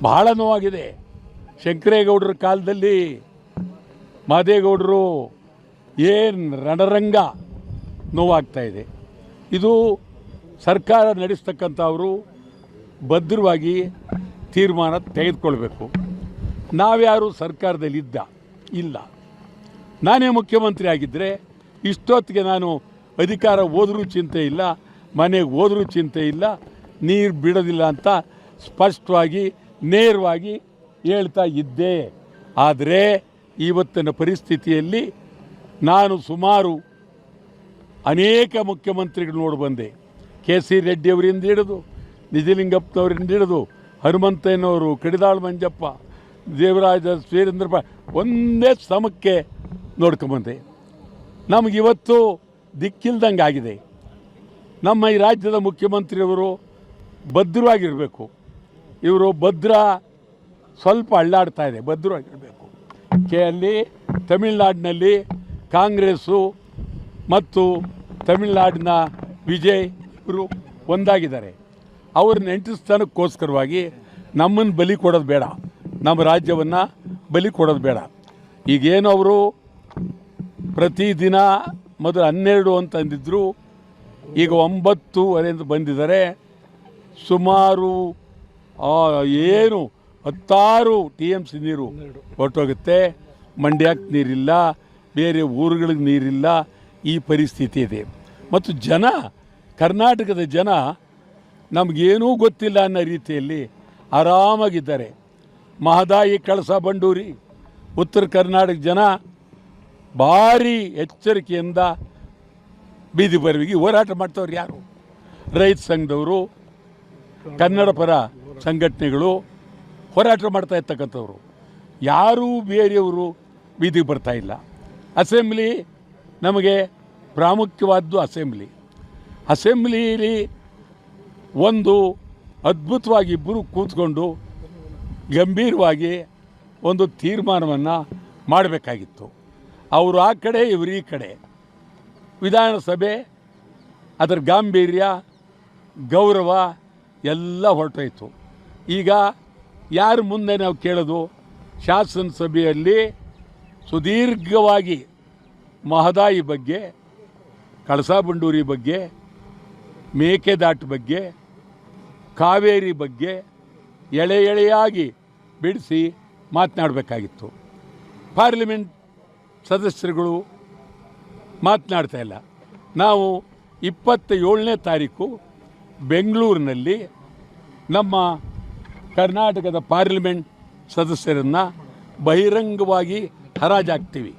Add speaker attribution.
Speaker 1: ಬಹಳ ನೋವಾಗಿದೆ. ಶಂಕರೇಗೌಡರ ಕಾಲದಲ್ಲಿ ಮಾದೇಗೌಡರು ಏನು ರಣರಂಗ ನೋವಾಗ್ತಾ ಇದೆ. ಇದು ಸರ್ಕಾರ ನಡೆಸ್ತಕ್ಕಂಥವರು ಭದ್ರವಾಗಿ ತೀರ್ಮಾನ ತೆಗೆದುಕೊಳ್ಬೇಕು. ನಾವ್ಯಾರು ಸರ್ಕಾರದಲ್ಲಿ ಇಲ್ಲ. ನಾನೇ ಮುಖ್ಯಮಂತ್ರಿ ಆಗಿದ್ದರೆ ಇಷ್ಟೊತ್ತಿಗೆ ನಾನು ಅಧಿಕಾರ ಹೋದ್ರೂ ಚಿಂತೆ ಇಲ್ಲ, ಮನೆಗೆ ಹೋದ್ರೂ ಚಿಂತೆ ಇಲ್ಲ, ನೀರು ಬಿಡೋದಿಲ್ಲ ಅಂತ ಸ್ಪಷ್ಟವಾಗಿ ನೇರವಾಗಿ ಹೇಳ್ತಾ ಇದ್ದೆ. ಆದರೆ ಇವತ್ತಿನ ಪರಿಸ್ಥಿತಿಯಲ್ಲಿ ನಾನು ಸುಮಾರು ಅನೇಕ ಮುಖ್ಯಮಂತ್ರಿಗಳು ನೋಡಿ ಬಂದೆ. ಕೆ ಸಿ ರೆಡ್ಡಿಯವರಿಂದ ಹಿಡಿದು ನಿಜಲಿಂಗಪ್ಪನವರಿಂದ ಹಿಡಿದು ಹನುಮಂತಯ್ಯನವರು, ಕಡಿದಾಳ್ ಮಂಜಪ್ಪ, ದೇವರಾಜ ಶ್ರೀರೇಂದ್ರಪ್ಪ ಒಂದೇ ಸಮಕ್ಕೆ ನೋಡ್ಕೊಂಬಂದೆ. ನಮಗಿವತ್ತು ದಿಕ್ಕಿಲ್ದಂಗೆ ಆಗಿದೆ. ನಮ್ಮ ಈ ರಾಜ್ಯದ ಮುಖ್ಯಮಂತ್ರಿಯವರು ಭದ್ರವಾಗಿರಬೇಕು. ಇವರು ಭದ್ರ ಸ್ವಲ್ಪ ಅಳ್ಳಾಡ್ತಾ ಇದೆ, ಭದ್ರವಾಗಿರಬೇಕು. ಅಲ್ಲಿ ತಮಿಳುನಾಡಿನಲ್ಲಿ ಕಾಂಗ್ರೆಸ್ಸು ಮತ್ತು ತಮಿಳುನಾಡಿನ ವಿಜಯ್ ಇವರು ಒಂದಾಗಿದ್ದಾರೆ. ಅವ್ರನ್ನ ನೆಂಟಿಸ್ತಾನಕ್ಕೋಸ್ಕರವಾಗಿ ನಮ್ಮನ್ನು ಬಲಿ ಕೊಡೋದು ಬೇಡ, ನಮ್ಮ ರಾಜ್ಯವನ್ನು ಬಲಿ ಕೊಡೋದು ಬೇಡ. ಈಗೇನು ಅವರು ಪ್ರತಿದಿನ ಮೊದಲು 12 ಅಂತ ಅಂದಿದ್ರು, ಈಗ 9:30 ಬಂದಿದ್ದಾರೆ. ಸುಮಾರು 16 TMC ನೀರು ಹೊರಟೋಗುತ್ತೆ. ಮಂಡ್ಯಕ್ಕೆ ನೀರಿಲ್ಲ, ಬೇರೆ ಊರುಗಳಿಗೆ ನೀರಿಲ್ಲ. ಈ ಪರಿಸ್ಥಿತಿ ಇದೆ. ಮತ್ತು ಕರ್ನಾಟಕದ ಜನ ನಮಗೇನೂ ಗೊತ್ತಿಲ್ಲ ಅನ್ನೋ ರೀತಿಯಲ್ಲಿ ಆರಾಮಾಗಿದ್ದಾರೆ. ಮಹದಾಯಿ, ಕಳಸಾ ಬಂಡೂರಿ, ಉತ್ತರ ಕರ್ನಾಟಕ ಜನ ಭಾರಿ ಎಚ್ಚರಿಕೆಯಿಂದ ಬೀದಿ ಬರವಿಗೆ ಹೋರಾಟ ಮಾಡ್ತವ್ರು ಯಾರು? ರೈತ ಸಂಘದವರು, ಕನ್ನಡ ಪರ ಸಂಘಟನೆಗಳು ಹೋರಾಟ ಮಾಡ್ತಾ ಇರ್ತಕ್ಕಂಥವ್ರು. ಯಾರೂ ಬೇರೆಯವರು ಬೀದಿಗೆ ಬರ್ತಾ ಇಲ್ಲ. ಅಸೆಂಬ್ಲಿ ನಮಗೆ ಪ್ರಾಮುಖ್ಯವಾದ್ದು ಅಸೆಂಬ್ಲಿಯಲ್ಲಿ ಒಂದು ಅದ್ಭುತವಾಗಿ ಇಬ್ಬರು ಕೂತ್ಕೊಂಡು ಗಂಭೀರವಾಗಿ ಒಂದು ತೀರ್ಮಾನವನ್ನು ಮಾಡಬೇಕಾಗಿತ್ತು. ಅವರು ಆ ಕಡೆ, ಇವರು ಈ ಕಡೆ. ವಿಧಾನಸಭೆ ಅದರ ಗಾಂಭೀರ್ಯ, ಗೌರವ ಎಲ್ಲ ಹೊರಟೋಯ್ತು. ಈಗ ಯಾರ ಮುಂದೆ ನಾವು ಕೇಳೋದು? ಶಾಸನಸಭೆಯಲ್ಲಿ ಸುದೀರ್ಘವಾಗಿ ಮಹದಾಯಿ ಬಗ್ಗೆ, ಕಳಸಾ ಬಂಡೂರಿ ಬಗ್ಗೆ, ಮೇಕೆದಾಟು ಬಗ್ಗೆ, ಕಾವೇರಿ ಬಗ್ಗೆ ಎಳೆಯಾಗಿ ಬಿಡಿಸಿ ಮಾತನಾಡಬೇಕಾಗಿತ್ತು. ಪಾರ್ಲಿಮೆಂಟ್ ಸದಸ್ಯರುಗಳು ಮಾತನಾಡ್ತಾ ಇಲ್ಲ. ನಾವು 27ನೇ ತಾರೀಕು ಬೆಂಗಳೂರಿನಲ್ಲಿ ನಮ್ಮ ಕರ್ನಾಟಕದ ಪಾರ್ಲಿಮೆಂಟ್ ಸದಸ್ಯರನ್ನು ಬಹಿರಂಗವಾಗಿ ಹರಾಜಾಗ್ತೀವಿ.